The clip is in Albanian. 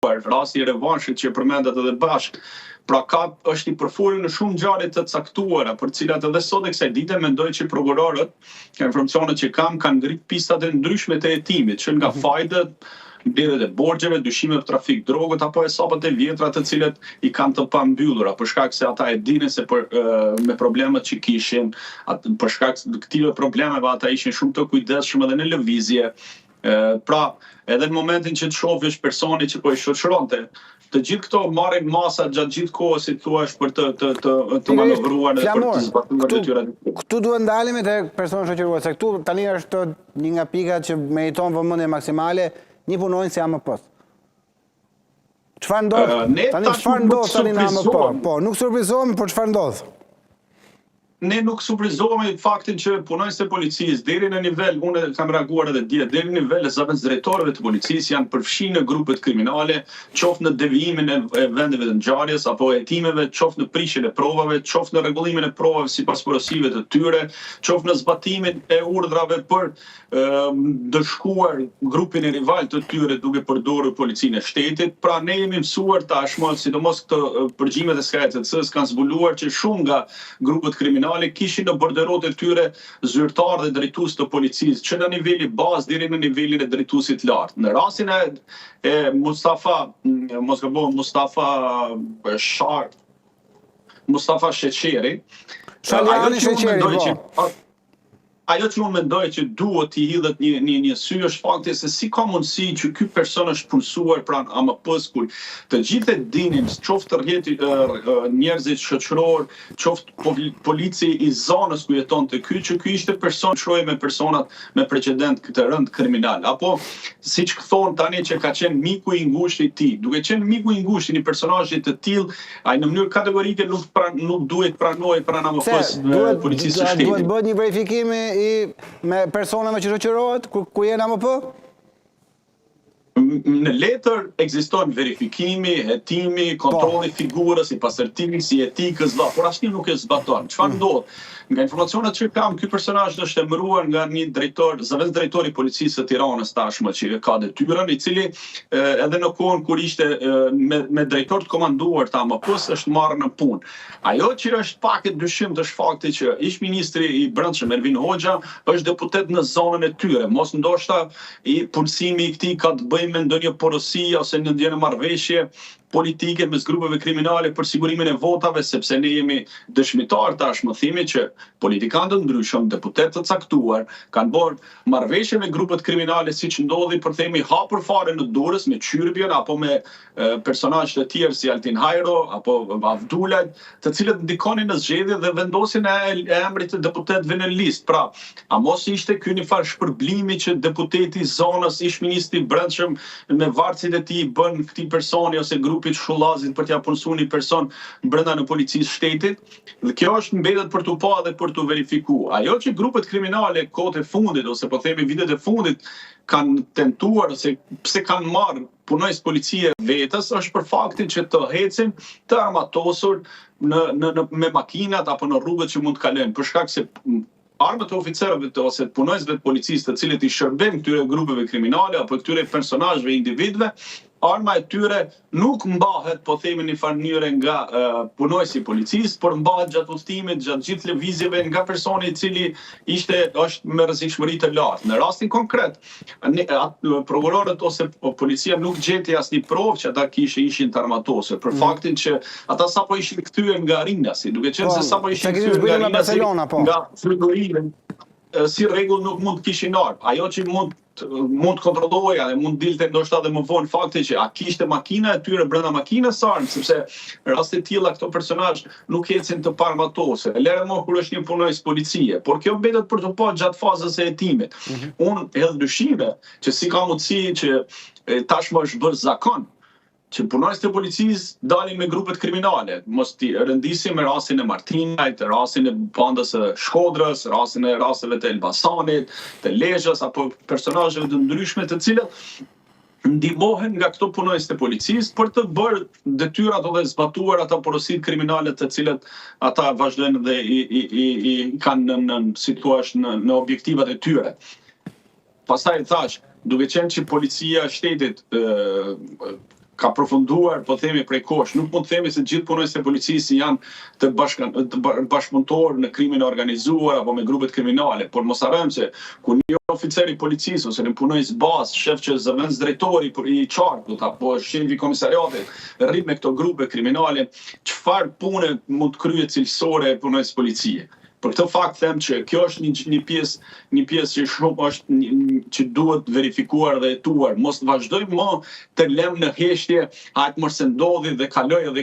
rasti i revanshit që përmendet edhe bashkë. Pra është i përfolur në shumë ngjarje të caktuara, për cilat edhe sot e kësaj dite mendoj që prokurorët, nga informacionet që kanë ngrit pistat e ndryshme të hetimit, që nga fajdet, mbledhjet e borxheve, dyshime për trafik drogët apo hesapet e vjetra të cilat i kanë të pambyllura, për shkak se ata e dinin se me problemet që kishin, për shkak të këtyre problemeve ata ishin shumë të kujdesshëm edhe në lëvizje. Pra, edhe në momentin që të shohësh personi që po i shoqëronte, të gjithë këto marrin masa gjatë gjithë kohës, si thua, për të manovruar dhe për të zbatuar detyrat. Këtu duhet ndalemi te personi shoqërues, se këtu tani është një nga pikat që meriton vëmendje maksimale, një punonjës si AMP-s. Çfarë ndodh? Tani çfarë ndodh tani në AMP? Po, nuk surprizohemi, por çfarë ndodh? Ne nuk surprizohemi faktin që punonjësit e policisë deri në nivel, unë kam reaguar edhe dje, deri në nivel e zëvendësdrejtorëve të policisë janë përfshirë në grupet kriminale, qoftë në devijimin e vendeve të ngjarjes apo hetimeve, qoftë në prishjen e provave, qoftë në rregullimin e provave sipas porosive të tyre, qoftë në zbatimin e urdhrave për dëshkuar grupin e rival të tyre duke përdorur policinë e shtetit. Pra ne jemi mësuar tashmë, sidomos këto përgjimet e SKCC-s kanë zbuluar që shumë nga grupet kriminale kishin në borderot e tyre zyrtar dhe drejtues të policisë, që në niveli bazë deri në nivelin e drejtuesit lartë. Në rastin e Mustafa Sheqeri, ajo që unë mendoj që duhet t'i hidhet një sy është fakti se si ka mundësi që ky person është punësuar pranë AMP-s, kur të gjithë e dinin, qoftë njerëzit shoqëror, qoftë polici i zonës ku jetonte ky, që ky ishte person shohej me personat me precedent të rënd kriminal, apo siç thonë tani që ka qenë miku i ngushtë i tij. Duke qenë miku i ngushtë i një personazhi të tillë, ai në mënyrë kategorike nuk duhet pranohet pranë AMP-s policisë së shtetit. Duhet bëhet një verifikim me personave që shoqërohet ku janë AMP? Në letër ekziston verifikimi, hetimi, kontrolli figurës, i pasërtimit, si etikës, por asnjë nuk e zbaton. Çfarë ndodh? Nga informacionet që kam, ky personazh është emëruar nga një zëvendësdrejtor i policisë së Tiranës tashmë që ka detyrën, i cili edhe në kohën kur ishte me drejtor të komanduar të AMP-s është marrë në punë. Ajo që është pak e dyshimt është fakti që ish ministri i Brendshëm Ervin Hoxha është deputet në zonën e tyre, mos ndoshta i punësimi i këtij ka të bëjë me ndonjë porosi ose në ndonjë marrëveshje politike mes grupeve kriminale për sigurimin e votave, sepse ne jemi dëshmitar tashmë themi që politikanë të ndryshëm, deputet të caktuar, kanë bërë marrëveshje me grupet kriminale, siç ndodhi për themi hapur fare në Durrës me Qyrbjen apo me personazhe të tjerë si Altin Hajro apo Avdulaj, të cilët ndikonin në zgjedhje dhe vendosjen e emrit të deputetëve në listë. Pra, a mos ishte ky një farë shpërblimi që deputeti i zonës, ish ministri i Brendshëm me varësit e tij bën këtij personi ose grupit shullazit për t'ia punësuar një person brenda në policisë shtetit, dhe kjo është mbetet për t'u pa dhe për t'u verifikuar. Ajo që grupet kriminale kohët e fundit ose po themi vitet e fundit kanë tentuar ose pse kanë marrë punojës policie vetës është për faktin që të hecin të armatosur me makinat apo në rrugët që mund të kalojnë, për shkak se armët e oficerëve ose të punojësve të policisë të cilët i shërbejnë këtyre grupeve kriminale apo këtyre personazheve individëve, arma e tyre nuk mbahet, po themi në farë mënyrë nga punojësi i policisë, por mbahet gjatë udhëtimit, gjatë gjithë lëvizjeve nga personi i cili është me rrezikshmëri të lartë. Në rastin konkret, prokurorët ose policia nuk gjeti asnjë provë që ata ishin të armatosur, për faktin që ata sapo ishin kthyer nga Rinasi, duke qenë se sapo ishin kthyer nga Rinasi nga frigorinë, si rregull nuk mund të kishin armë. Ajo që mund të kontrolloja dhe mund dilte ndoshta edhe më vonë fakti që a kishte makina e tyre brenda makinës armë, sepse në raste të tilla këto personazh nuk ecin të paarmatosur. Lere më kur është një punojës policie, por kjo mbetet për të pa gjatë fazës së hetimit. Unë edhe dyshime që si ka mundësi që tashmë është bërë zakon që punojësit e policisë dalin me grupet kriminale, mos t'i rëndisim me rastin e Martinajt, rastin e bandës së Shkodrës, rasteve të Elbasanit, të Lezhës apo personazheve të ndryshme të cilët ndihmohen nga këto punojës të policisë për të bërë detyrat dhe zbatuar ata porositë kriminale të cilat ata vazhdojnë dhe i kanë në objektivat e tyre. Pastaj thash, duke qenë që policia e shtetit ka përfunduar, po themi prej kosh. Nuk mund të themi se gjithë punojnësit e policisë janë të bashkëpunëtor në krimin e organizuar apo me grupet kriminale, por mos harrojmë se kur një oficer i policisë ose një punojnës bazë, shef që zëvendës drejtori i qarkut apo shefi i komisariatit rrit me këto grupe kriminale, çfarë pune mund të kryhet cilësore e punojnës policie? Për këtë fakt them që kjo është një pjesë që shumë është që duhet verifikuar dhe hetuar. Mos vazhdojmë më të lëmë në heshtje, hajt mos se ndodhi dhe kaloi edhe